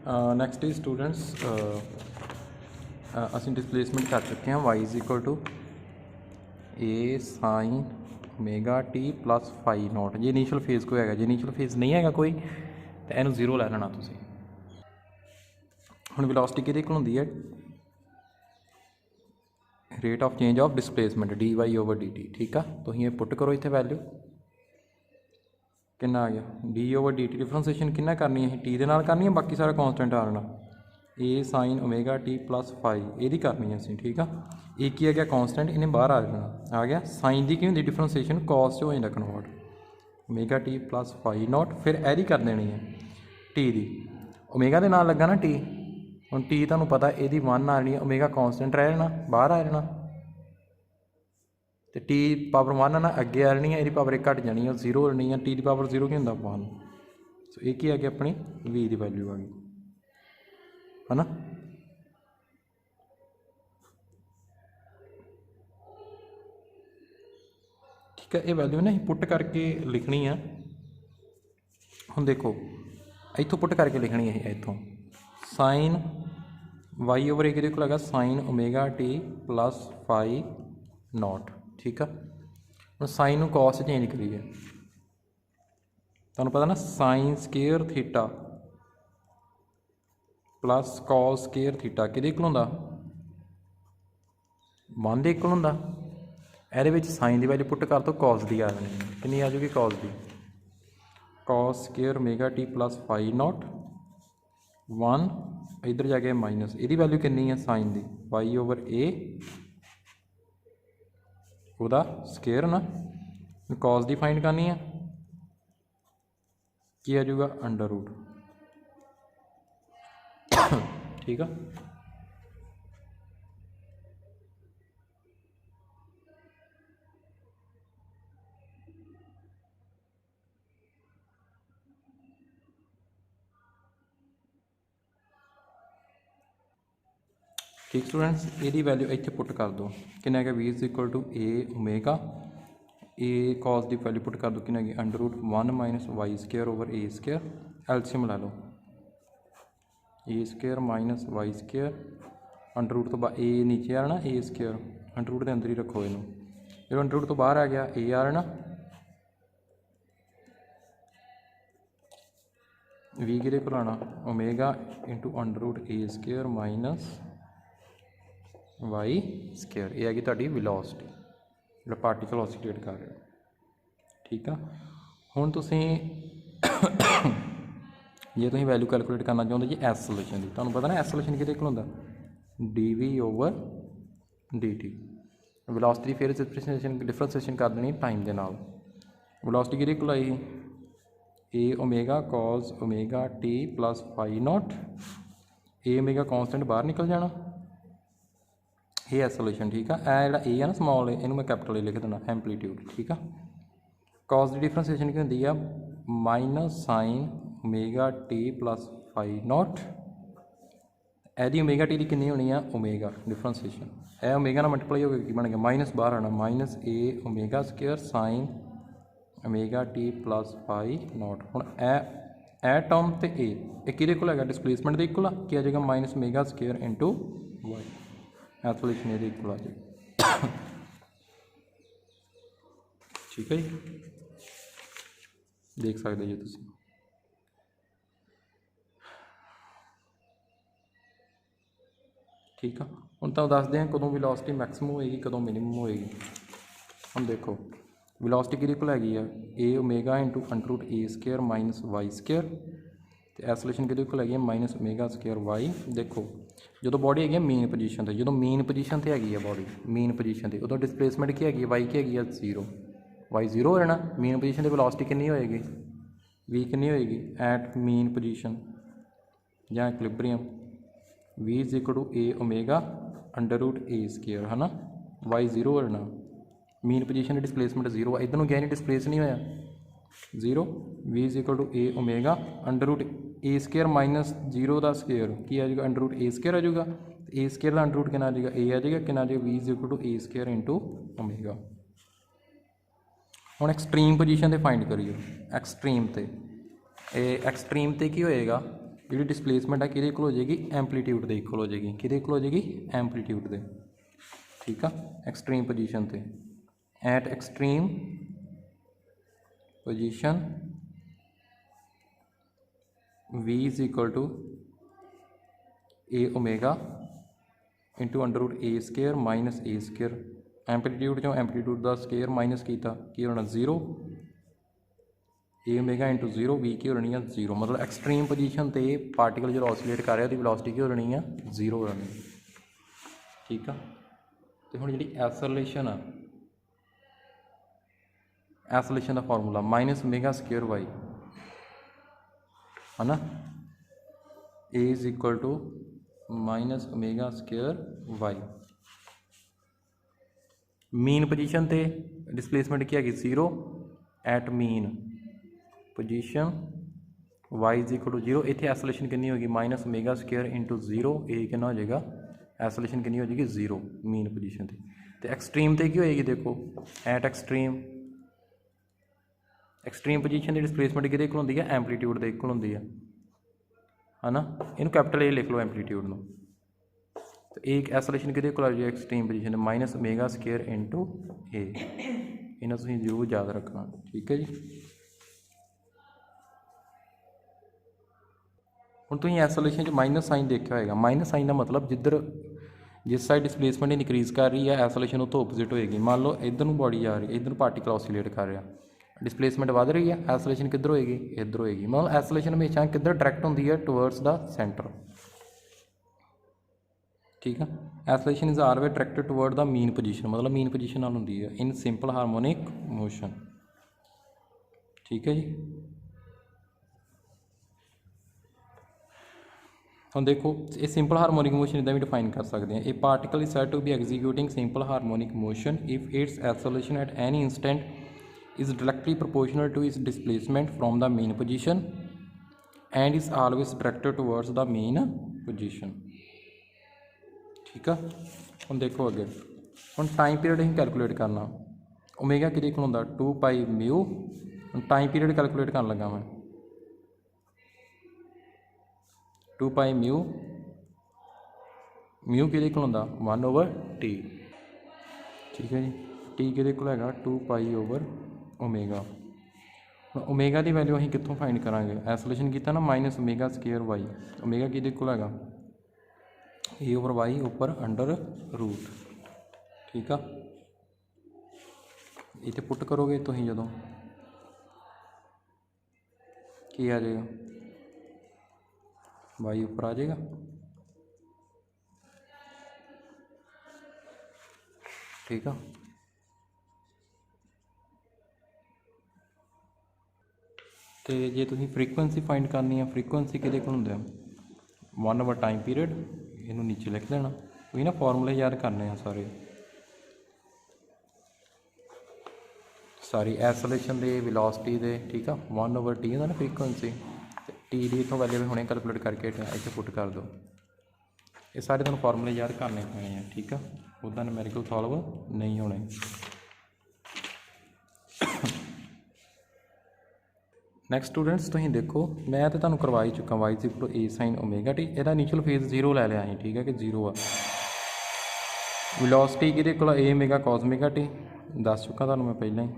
Next is students ਅਸੀਂ displacement कर चुके हैं y is equal to A sine omega T plus phi not. जे इनीशियल फेज कोई है, जे इनीशियल फेज नहीं है कोई तो इनू जीरो लै लेना तुसीं। हुण वेलोसिटी किहदे कोल हुंदी है? Rate of change of displacement d y over D t. ठीक है, तुसीं ये पुट करो इत्थे वैल्यू कितना आ गया D over D T. Differentiation कितना करनी है? टी दे नाल करनी है, बाकी सारा कॉन्सटेंट आ जाना A sine omega T plus five ये करनी है असीं। ठीक है, एक ही है गया कॉन्सटेंट, इन्हें बाहर आ जाना आ गया। साइन की होंगी डिफरेंशिएशन कॉस हो जाता convert omega T plus phi not. फिर एदी कर देनी है टी दी, ओमेगा के नाल लगा ना टी। हुण टी तुहानूं पता ये वन आ जानी, ओमेगा कॉन्सटेंट रह जाना, बाहर आ जाना। तो टी पावर वन ना अगे आ जानी है, ये पावर एक घट जानी है, जीरो हो जानी है। टी की पावर जीरो की होंदा वन। सो एक ही आ गया अपनी वी की वैल्यू आ गई है ना। ठीक है, ये वैल्यू ना पुट करके लिखनी है। हुण देखो इत्थों पुट करके लिखनी है, इत्थों साइन वाई ओवर एक को लगा sign omega T plus phi not. ठीक है, हम साइन नूं कॉस चेंज करिए, तुहानूं पता ना sine square theta plus cos square theta किहदे इक्वल हुंदा? वन दे इक्वल हुंदा। ਇਹਦੇ ਵਿੱਚ साइन की वैल्यू पुट कर दो, कॉस की आ जानी, कितनी आ जाएगी कॉस की? Cos square omega T plus phi not one, इधर जाके माइनस, यदी वैल्यू कितनी है साइन की? वाई ओवर ए ਉਹਦਾ स्केयर ना, कॉस की फाइंड करनी है, की आ जाऊगा अंडर रूट। ठीक है, ठीक स्टूडेंट्स, यदी वैल्यू इत्थे पुट कर दो, कितना है v is equal to A omega A cos की वैल्यू पुट कर दो, कितना है under root one minus y square over A square. एल्शियम ला लो, A square minus y square under root तो बाद ए नीचे आ जाना ए स्केयर, अंडर रूट के अंदर ही रखो इनू, जो अंडर रूट तो बाहर आ गया ए आ जाना। वी कि आना ओमेगा इंटू अंडर रूट ए स्केयर माइनस वाई स्केयर, ये हैगी तुहाडी वेलोसिटी, जो पार्टिकल ऑसीलेट कर रहे हो। ठीक है, हुण तुसीं जे तुसीं वैल्यू कैलकुलेट करना चाहुंदे जी एस सोल्यूशन की, तुहानूं पता ना एस सोल्यूशन किहदे कोल हुंदा? D we over D T. Velocity फिर डिफरेंशिएशन कर देनी टाइम के नाल। वेलोसिटी किहदे कोल आई? A omega cos omega T plus phi naught, A omega constant बाहर निकल जाना, ये है सोल्यूशन। ठीक है, जो ए है ना स्मॉल ए, इनू मैं कैपिटल ए लिख देना एम्पलीट्यूड। ठीक है, कॉस की डिफरेंशिएशन की होंगी है minus sign omega T plus phi not, एदी ओमेगा टी की कितनी होनी है ओमेगा डिफरेंशिएशन, यह ओमेगा ना मल्टीप्लाई होकर की बन गया माइनस बाहर आना minus A omega square sine omega T plus phi not. हुण ए टर्म तो ए किहदे कोल हैगा डिस्प्लेसमेंट दे इक्वल आ, कि आ जाएगा minus omega square into y, solution ये इक्वल आ जाए। ठीक है जी, देख सकते जी तुम। ठीक है, हम तो दसते हैं कदों वेलोसिटी मैक्सिमम होएगी, कदों मिनिमम होएगी। हम देखो वेलोसिटी किहदे कोल हैगी है A omega into under root A square minus y square, तो ए सोल्यूशन किहदे कोल हैगी है माइनस ओमेगा स्केयर वाई। देखो जो बॉडी है मेन पोजीशन से, जो मेन पोजीशन से हैगी है बॉडी मेन पोजीशन से, उदों डिस्प्लेसमेंट की हैगी वाई की हैगी है जीरो, वाई जीरो हो जाना। मेन पोजीशन की वेलोसिटी कितनी होएगी? वी कितनी होएगी एट मेन पोजीशन या equilibrium? V is equal to A omega under root A square है ना, वाई जीरो हो जाना। मेन पोजीशन की डिस्प्लेसमेंट जीरो, इधर नूं क्या नहीं डिस्प्लेस नहीं होया zero. V is equal to A omega under root A square minus zero का स्केयर की आ जाएगा अंडर रूट ए स्केयर आ जाएगा, ए स्केयर का अंडर रूट कितना आ जाएगा ए आ जाएगा, कितना आ जाएगा v is equal to a square into omega. हुण एक्सट्रीम पोजीशन से फाइंड करिए, एक्सट्रीम ते की होएगा जी डिसप्लेसमेंट है कि हो जाएगी एंपलीट्यूड के इक्वल हो जाएगी, कि हो जाएगी एंपलीट्यूड के, ठीक है। एक्सट्रीम पोजीशन पे at extreme position v is equal to A omega into under root A square minus A square, amplitude चो एंपलीट्यूड का स्केयर माइनस किया की होना 0, ए ओमेगा इंटू 0 वी की होनी है 0, मतलब एक्सट्रीम पोजीशन ते पार्टिकल जो ऑसीलेट कर रहा है वेलोसिटी की होनी है 0 होनी, ठीक है। तो हुण जी एसोलेशन आ, एसोलेशन का formula minus omega square Y है ना, A is equal to minus omega square Y. Mean position ते डिसप्लेसमेंट की है 0 at mean position y is equal to 0, इतने एसोलेशन कितनी होगी minus omega square into 0, A कितना हो जाएगा एसोलेशन कितनी हो जाएगी 0 मीन पोजीशन ते। तो एक्सट्रीम ते की होएगी देखो एट एक्सट्रीम, एक्सट्रीम पोजीशन की डिसप्लेसमेंट कि होंगी है एंपलीट्यूड के इक्वल होंगी है ना, इनू कैपिटल ए लिख लो एंपलीट्यूड में। तो एक एसोलेशन कि आ जाए extreme position minus omega square into A, इन्हें तुम जरूर याद रखना, ठीक है जी। ਹੁਣ ਤੁਸੀਂ ਐਸੋਲੇਸ਼ਨ 'ਚ ਮਾਈਨਸ ਸਾਈਨ ਦੇਖਿਆ ਹੋਏਗਾ, ਮਾਈਨਸ ਸਾਈਨ ਦਾ ਮਤਲਬ ਜਿੱਧਰ ਜਿਸ ਸਾਈਡ ਡਿਸਪਲੇਸਮੈਂਟ ਇਨਕਰੀਜ਼ ਕਰ ਰਹੀ ਹੈ ਐਸੋਲੇਸ਼ਨ ਉਹ ਤੋਂ ਓਪੋਜ਼ਿਟ ਹੋਏਗੀ। ਮੰਨ ਲਓ ਇੱਧਰ ਨੂੰ ਬੋਡੀ ਆ ਰਹੀ ਹੈ, ਇੱਧਰ ਨੂੰ ਪਾਰਟੀਕਲ ਆਸੀਲੇਟ ਕਰ ਰਿਹਾ, ਡਿਸਪਲੇਸਮੈਂਟ ਵੱਧ ਰਹੀ ਹੈ, ਐਸੋਲੇਸ਼ਨ ਕਿੱਧਰ ਹੋਏਗੀ ਇੱਧਰ ਹੋਏਗੀ। ਮਤਲਬ ਐਸੋਲੇਸ਼ਨ ਹਮੇਸ਼ਾ ਕਿੱਧਰ ਡਾਇਰੈਕਟ ਹੁੰਦੀ ਹੈ ਟੂਵਰਡਸ ਦਾ ਸੈਂਟਰ, ठीक है। Oscillation is always directed toward the mean position, मतलब मीन पोजीशन नाल हुंदी है इन सिंपल हारमोनिक मोशन, ठीक है जी। हम देखो ये सिंपल हारमोनिक मोशन इदा भी डिफाइन कर सकते हैं, a particle is said to be executing simple harmonic motion if its acceleration at any instant is directly proportional to its displacement from the mean position and is always directed towards the mean position, ठीक है। हम देखो अगे हम time period ही calculate करना, omega कि होंगे 2 pi mu, time period calculate कर लगा मैं 2 पाई म्यू, म्यू कि होंगे 1/t, ठीक है जी। टी कि है 2 पाई ओवर ओमेगा, ओमेगा की वैल्यू अं कितों फाइंड करा, एसोलेशन किया ना minus omega square y, omega कि है ए ओवर वाई उपर अंडर रूट, ठीक है। इतने पुट करोगे तुम जो की आ जाएगा वाई उपर आ जाएगा, ठीक है। तो जे तुम फ्रीकुएंसी फाइंड करनी है, फ्रीकुएंसी कि होंगे 1/टाइम पीरियड, इनू नीचे लिख देना, कोई ना फॉर्मूले याद करने हैं सारी एसोलेशन के वेलोसिटी के, ठीक है। 1/t होंगे ना फ्रीकुएंसी, टी डी इतों वैल्यू हुणे कैलकुलेट करके इतने पुट कर दो, ये सारे तुहानूं फॉर्मूले याद करने पैने हैं, ठीक है। उदा न्यूमेरिकल सॉल्व नहीं होने। नैक्सट स्टूडेंट्स तुसीं देखो मैं तो तुहानूं करवा ही चुका Y is equal to A sine omega T, इहदा इनिशियल फेज 0 लै लिया असीं, ठीक है कि 0 आ। वेलोसिटी किहदे कोल A omega cos omega T दस चुका तुहानूं मैं पहले ही,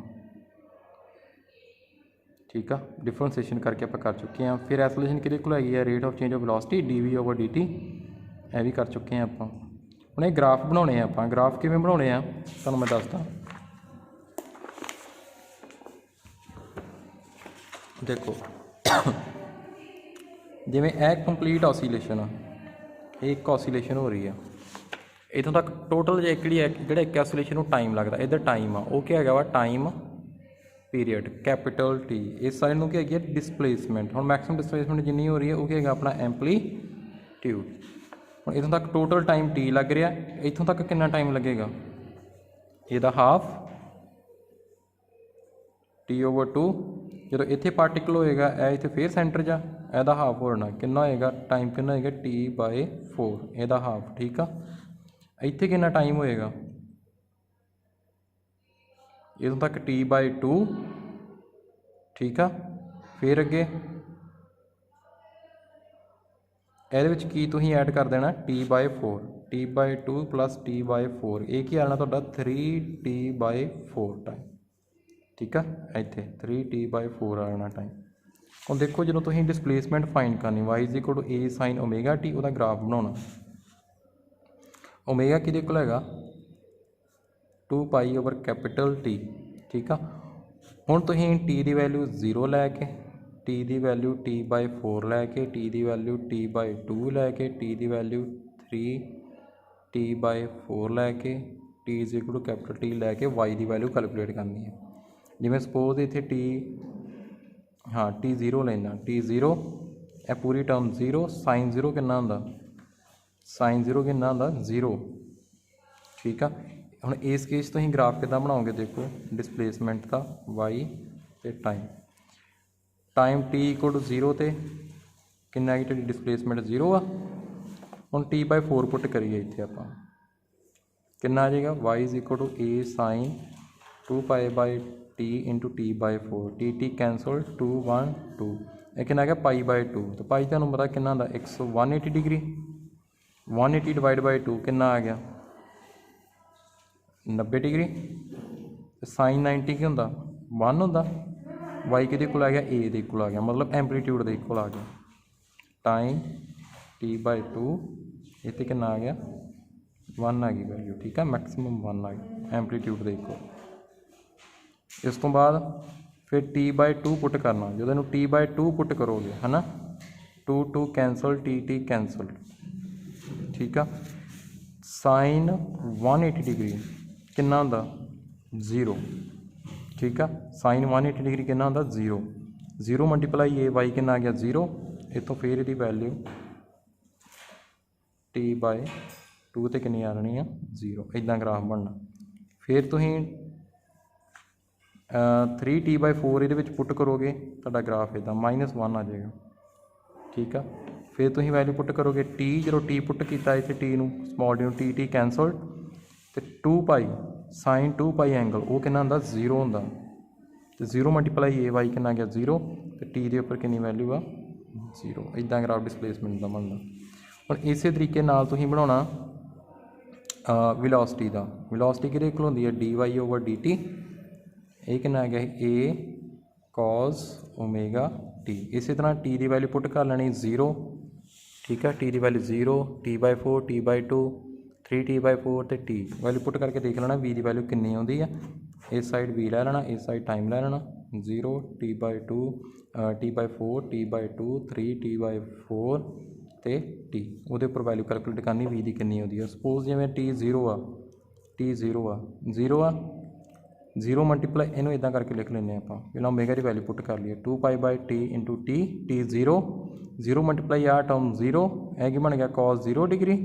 ठीक है। डिफरेंशिएशन करके आप कर चुके हैं। फिर एसोलेशन किहदे कोल हैगी है rate of change of velocity d we over D t, यह भी कर चुके हैं आप। हुण ये ग्राफ बनाने आप, ग्राफ किवें बनाने आ तुहानूं मैं दसदा। देखो जिमें यह कंप्लीट ऑसीलेशन आ, एक ऑसीलेशन हो रही है इतों तक टोटल जो एक ऑसीलेशन टाइम लगता, इधर टाइम आ वो क्या है वा टाइम पीरियड कैपिटल टी, इस साइड में क्या है डिसप्लेसमेंट, हम मैक्सिमम डिसप्लेसमेंट जिनी हो रही है वो क्या है अपना एंपलीट्यूड। हम इतों तक टोटल टाइम टी लग रहा, इतों तक कितना टाइम लगेगा, यदा हाफ टी ओवर 2, जो इतने पार्टिकल होएगा यह इतने फिर सेंटर जा, यदा हाफ होना कितना होएगा टाइम कितना होएगा T/4, यदा हाफ, ठीक है। इतने कितना टाइम होएगा इतों तक T/2, ठीक है। फिर अगे ਇਹਦੇ ਵਿੱਚ ਕੀ ਤੁਸੀਂ ਐਡ ਕਰ ਦੇਣਾ t/4 t/2 + t/4 ਇਹ ਕੀ ਆਣਾ ਤੁਹਾਡਾ 3t/4 ਟਾਈਮ। ठीक है, इतने 3t/4 आना टाइम। और देखो जो तुम डिसप्लेसमेंट फाइंड करनी y = a sin ω t वह ग्राफ बनाना। ओमेगा कि है 2π/T। ठीक है, हुण तुसीं t की वैल्यू 0 लैके t की वैल्यू t/4 लैके t की वैल्यू t/2 लैके t की वैल्यू 3t/4 लैके t = T लैके y की वैल्यू कैलकुलेट करनी है। जिमें सपोज इतने टी हाँ t0 लेना t0 यह पूरी टर्म 0 sin 0 कितना होंदा sin 0 कितना होंदा 0। ठीक है, हुण इस केस तो ग्राफ कितना बनाओगे देखो डिसप्लेसमेंट का y ते टाइम t = 0 तो कितना कि डिसप्लेसमेंट 0 आ। हुण t/4 पुट करिए इतने आप कितना आ जाएगा y = a sin 2π/T × t/4 t cancel 2 1 2 एक कितना आ गया π/2 तो पाई तुहानूं पता कितना होंदा 180 डिग्री 180 / 2 कितना आ गया 90 डिग्री। sin 90 की होंदा 1 होंदा y किहदे कोल आ गया a दे कोल आ गया मतलब एंपलीट्यूड दे कोल आ गया टाइम t/2 इत्थे कितना आ गया 1 आ गई वैल्यू। ठीक है, मैक्सिमम 1 आ गई एंपलीट्यूड दे कोल। इस तो बाद फिर t/2 पुट करना जो t/2 पुट करोगे है ना 2 कैंसल t कैंसल। ठीक है, साइन 180 डिग्री कितना होंदा 0। ठीक है, साइन 180 डिग्री कितना होंदा 0 0 मल्टीप्लाई ए वाई कितना आ गया 0 इतों फिर यदी वैल्यू t/2 तो कितनी आ रही है 0। इदा ग्राफ बनना। फिर तुसीं 3t/4 ये पुट करोगे तो ग्राफ इदा -1 आ जाएगा। ठीक है, फिर तुम वैल्यू पुट करोगे t जो t पुट किया इतने T small T t cancel तो 2π sin 2π एंगल वो कितना होंदा 0 होंदा तो 0 मल्टीप्लाई ए वाई कितना गया 0 तो टी के उपर कितनी वैल्यू आ 0। इदा ग्राफ डिसप्लेसमेंट का बनना। और इस तरीके तुम बनाना विलोसिटी का। विलोसिटी कि होंदी है dy/dt ये कितना आ गया a cos ω t। इस तरह t की वैल्यू पुट कर लेनी 0। ठीक है, t की वैल्यू 0 t/4 t/2 3t/4 तो t वैल्यू पुट करके देख लेना v की वैल्यू कितनी आती है। इस साइड v लै लेना इस साइड टाइम लै लेना 0 t/2 t/4 t/2 3t/4 तो t वो उपर वैल्यू कैलकुलेट करनी v की कितनी आती है। सपोज जिमें t 0 आ 0 मल्टीप्लाई इनू इदा करके लिख लें आप पहला ओमेगा की वैल्यू पुट कर लिए 2π/T × t 0 मल्टीप्लाई आ टर्म 0 यह बन गया cos 0 डिग्री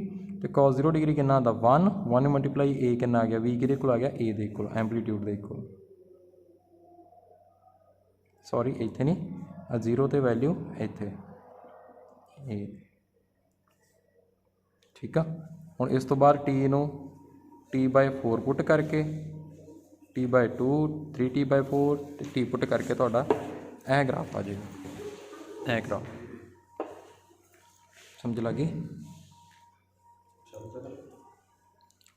तो cos 0 डिग्री कितना आता 1 मल्टीप्लाई a कितना आ गया v कि आ गया a they coal एंपलीट्यूड they coal sorry इतने नहीं 0 तो वैल्यू इतने a। ठीक है, हुण इस तो बाद t नूं t/4 पुट करके t/2 3t/4 t पुट करके तुहाडा यह ग्राफ आ जाएगा। यह ग्राफ समझ लगी।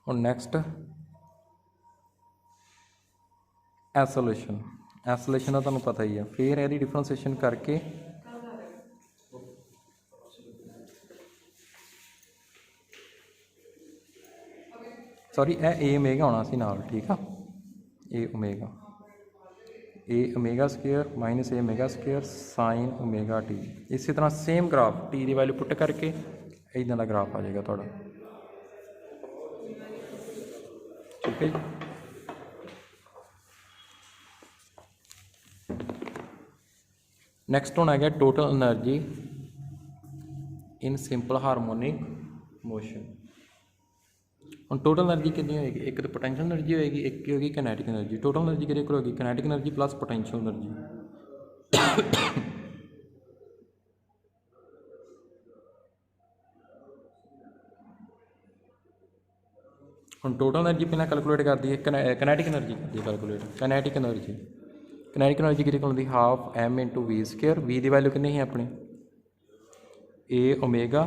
और नैक्सट एसोलेशन का तुहानूं पता ही है। फिर यदि डिफरेंशिएशन करके सॉरी ए ओमेगा होना सी नाल। ठीक है, A omega square minus A omega square sine omega T. इसी तरह सेम ग्राफ टी की वैल्यू पुट करके इदा का ग्राफ आ जाएगा थोड़ा। ठीक है, नैक्सट होना है total energy in simple harmonic motion. हम टोटल एनर्जी कितनी होगी एक तो पोटेंशियल एनर्जी होगी एक होगी कैनेटिक एनर्जी। टोटल एनर्जी कि होगी kinetic energy plus potential energy. हम टोटल एनर्जी पहले कैलकुलेट कर दी है कैनेटिक एनर्जी कर दी कैलकुलेट। कैनेटिक एनर्जी कि होती हाफ m × v²। v की वैल्यू कितनी है अपनी a omega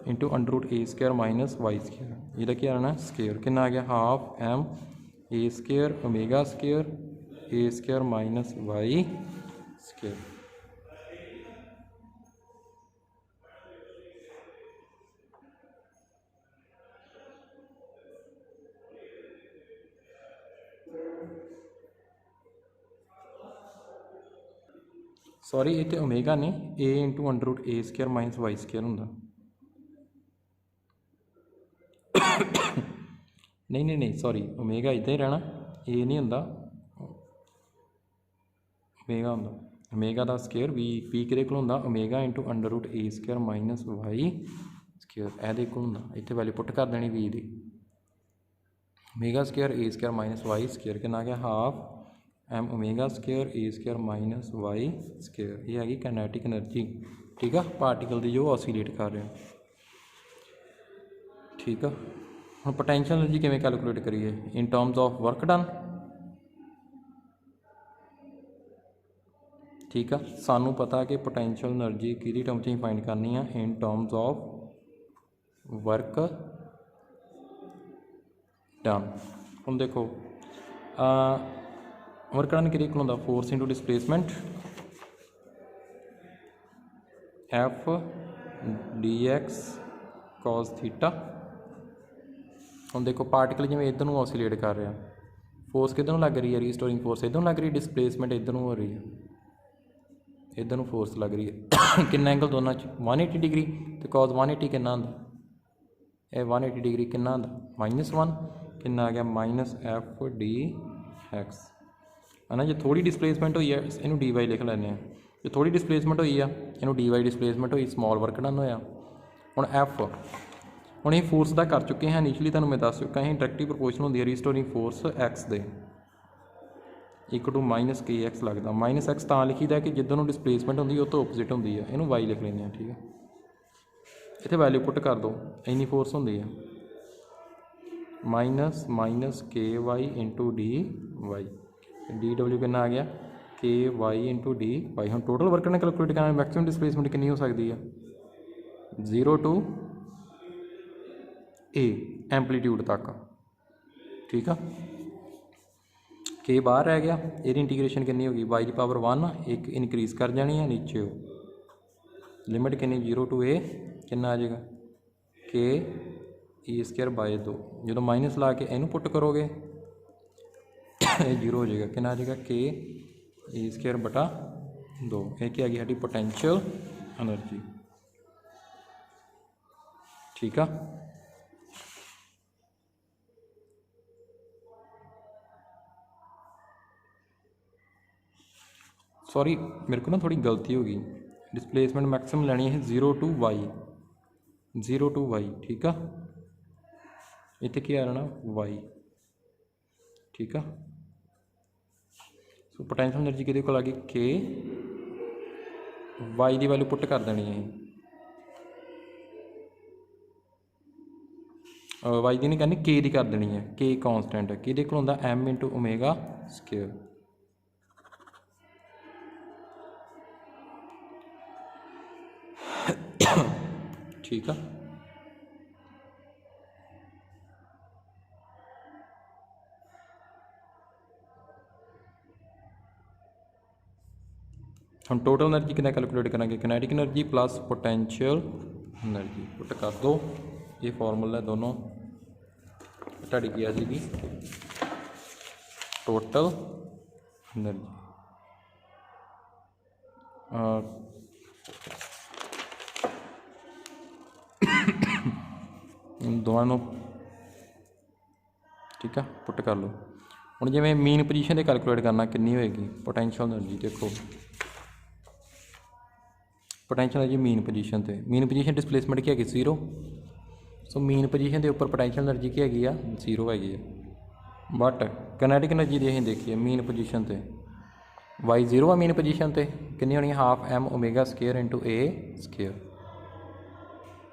into under root A square minus y square, ਇਹਦਾ ਕੀ ਆਣਾ स्केयर कितना आ गया half m a square omega square a square minus y square. Sorry इतने ओमेगा नहीं a into under root A square minus y square होंगे। नहीं नहीं नहीं सॉरी ओमेगा इदा ही रहना ए नहीं होंगे ओमेगा होंगे ओमेगा का स्केयर वी पी कि होंगे ओमेगा इंटू अंडर रूट ए स्केयर माइनस वाई स्केयर ये होंगे इतने वैल्यू पुट कर देनी वी की omega square a square minus y square कितना आ गया half M omega square a square minus y square ये हैगी काइनेटिक एनर्जी ठीक है पार्टिकल की जो ऑसीलेट कर रहे हैं ठीक है। हम पोटेंशियल एनर्जी किवें कैलकुलेट करिए in terms of work done ठीक है सानू पता कि पोटेंशियल एनर्जी किहदी टर्म च फाइंड करनी है in terms of work done. हम देखो वर्क डन कि होंगे force into displacement F D x cos theta. हम देखो पार्टिकल जिवें इधर नूं ऑसीलेट कर रहा फोर्स किधर लग रही है रीस्टोरिंग फोर्स इधर लग रही है डिसप्लेसमेंट इधर हो रही है इधर नूं फोर्स लग रही है कितना एंगल दोनों 180 डिग्री तो कॉस 180 कितना आंदा ये 180 डिग्री कितना आंदा -1 कितना आ गया माइनस एफ डी एक्स है ना। जो थोड़ी डिसप्लेसमेंट हुई है इनू डी वाई लिख लैने जो थोड़ी डिसप्लेसमेंट हुई है इनू डी वाई डिसप्लेसमेंट हुई स्मॉल वर्क डन होया। हुण एफ हुण ये फोर्स का कर चुके हैं इनिशली तुहानूं मैं दस चुका है डायरैक्टली प्रोपोर्शनल होंदी है रीस्टोरिंग फोर्स एक्स दे equal to minus k x लगता माइनस एक्स तां लिखीदा कि जिधर नूं डिसप्लेसमेंट होंदी है उस तो ओपोजिट होंदी है इनू वाई लिख लैंदे ठीक है। इत्थे वैल्यू पुट कर दो इन्नी फोर्स होंदी है minus minus k y into d y d W कितना आ गया k y into d y. हम टोटल वर्क ने कैलकुलेट करना मैक्सिमम डिसप्लेसमेंट कितनी हो सकती है 0 टू ए एंपलीट्यूड तक ठीक है। के बाहर रह गया ये इंटीग्रेशन कितनी होगी वाई की पावर 1 एक इनक्रीज कर जानी है नीचे हो लिमिट कितनी 0 टू ए कितना आ जाएगा के ई स्केयर बाय 2 जो माइनस ला के इनू पुट करोगे ये 0 हो जाएगा कितना आ जाएगा के ई स्केयर बटा 2 ये क्या आ गई साड़ी पोटेंशियल एनर्जी ठीक है। सॉरी मेरे को ना थोड़ी गलती होगी डिसप्लेसमेंट मैक्सिमम लेनी है 0 टू वाई ठीक है इतने क्या रहना वाई ठीक है। सो पोटेंशियल एनर्जी कि आ गई के वाई की वैल्यू पुट कर देनी है वाई की नहीं करनी के की कर देनी है के कॉन्सटेंट है कि होंगे एम इंटू ओमेगा स्केयर ठीक है। हम टोटल एनर्जी कितना कैलकुलेट करेंगे kinetic energy plus potential energy put कर दो ये फॉर्मूला है दोनों ढाड़ी गया जी टोटल एनर्जी दोनों ठीक है पुट कर लो। हुण जिवें मीन पोजीशन से कैलकुलेट करना कितनी होएगी पोटेंशियल एनर्जी देखो potential energy mean position displacement की है 0 सो मीन पोजीशन के उपर पोटेंशियल एनर्जी की हैगी 0 हैगी है बट किनेटिक एनर्जी दी असीं देखिए मीन पोजीशन से वाई 0 आ मीन पोजीशन से कितनी होनी half M omega square into A square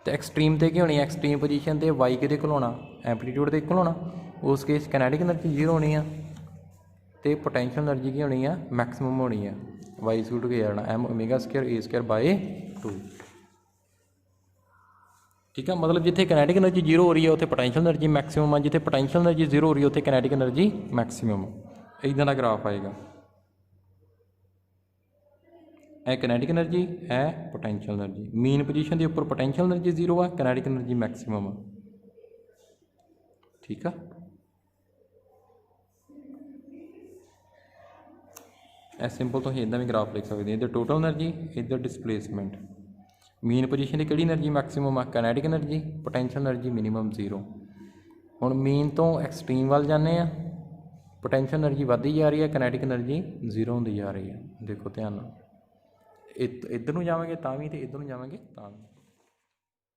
तो एक्सट्रीम से की होनी एक्सट्रीम पोजीशन से वाई कि होना एंपलीट्यूड के इक्वल होना उस केस किनेटिक एनर्जी 0 होनी है तो पोटेंशियल एनर्जी की होनी है मैक्सिमम होनी है वाई इक्वल टू क्या जाना m omega square a square by 2 ठीक है, मतलब जिथे काइनेटिक एनर्जी जीरो हो रही है उत्थे पोटेंशियल एनर्जी मैक्सिमम है, जिथे पोटेंशियल एनर्जी जीरो हो रही है उत्थे काइनेटिक एनर्जी मैक्सिमम है। इदां दा ग्राफ आएगा, ए काइनेटिक एनर्जी है पोटेंशियल एनर्जी, मीन पोजीशन के उपर पोटेंशियल एनर्जी जीरो है, काइनेटिक एनर्जी मैक्सिमम है। ठीक है, ए सिंपल तो इदां भी ग्राफ लिख सकते हैं, इधर टोटल एनर्जी इधर डिसप्लेसमेंट, मीन पोजीशन की किहड़ी एनर्जी मैक्सिमम है kinetic energy, potential energy minimum zero. हुण मीन तो एक्सट्रीम वाल जाने, पोटेंशियल एनर्जी वधदी जा रही है, काइनेटिक एनर्जी जीरो होंदी जा रही है। देखो ध्यान नाल, इधर नूं जावांगे तां भी ते इधर नूं जावांगे तां भी।